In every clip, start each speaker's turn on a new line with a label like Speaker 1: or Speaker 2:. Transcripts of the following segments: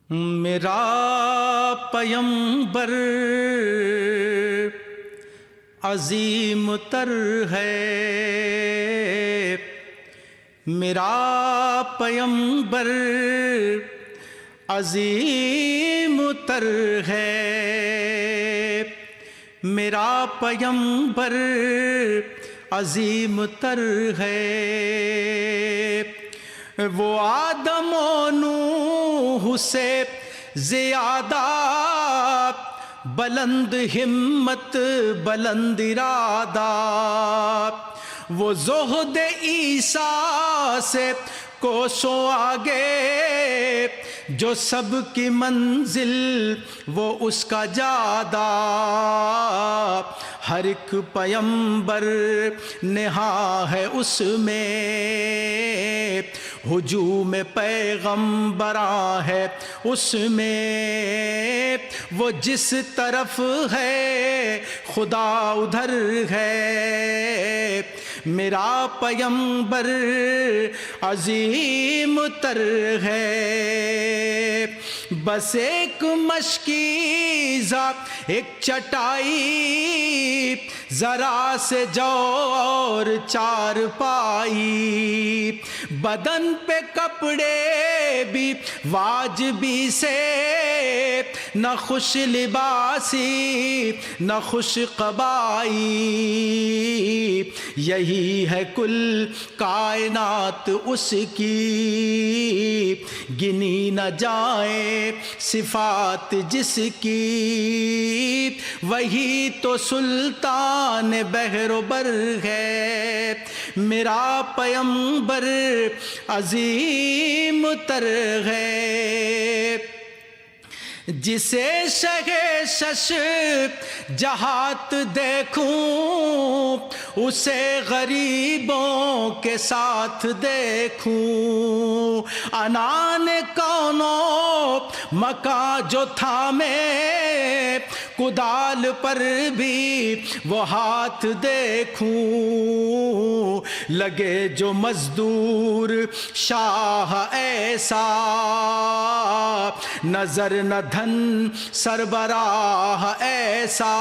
Speaker 1: میرا پیمبر عظیم تر ہے، میرا پیمبر عظیم تر ہے، میرا پیمبر عظیم تر ہے۔ وہ آدم و نوح سے زیادہ بلند ہمت بلند ارادہ، وہ زہد عیسیٰ سے کوسوں آگے، جو سب کی منزل وہ اس کا جادہ۔ ہر ایک پیمبر نہاں ہے اس میں، ہجوم پیغمبراں ہے اس میں، وہ جس طرف ہے خدا ادھر ہے۔ میرا پیمبر عظیم تر ہے، بس ایک مشکیزہ ایک چٹائی، ذرا سے جو اور چار پائی، بدن پہ کپڑے بھی واجبی سے، نہ خوش لباسی نہ خوش قبائی، یہی ہے کل کائنات اس کی، گنی نہ جائیں صفات جس کی، وہی تو سلطان بحر و بر ہے۔ میرا پیمبر عظیم تر ہے، جسے شہ شش جہات دیکھوں، اسے غریبوں کے ساتھ دیکھوں، عنان کونوں مکاں جو تھامے، کدال پر بھی وہ ہاتھ دیکھوں، لگے جو مزدور شاہ ایسا، نظر نہ دھن سربراہ ایسا،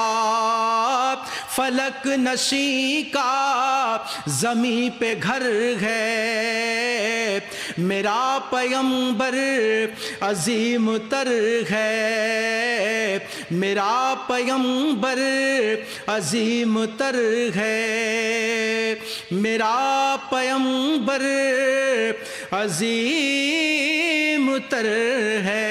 Speaker 1: فلک نشیں کا زمیں پہ گھر ہے۔ میرا پیمبر عظیم تر ہے، میرا پیمبر عظیم تر ہے، میرا پیمبر عظیم تر ہے۔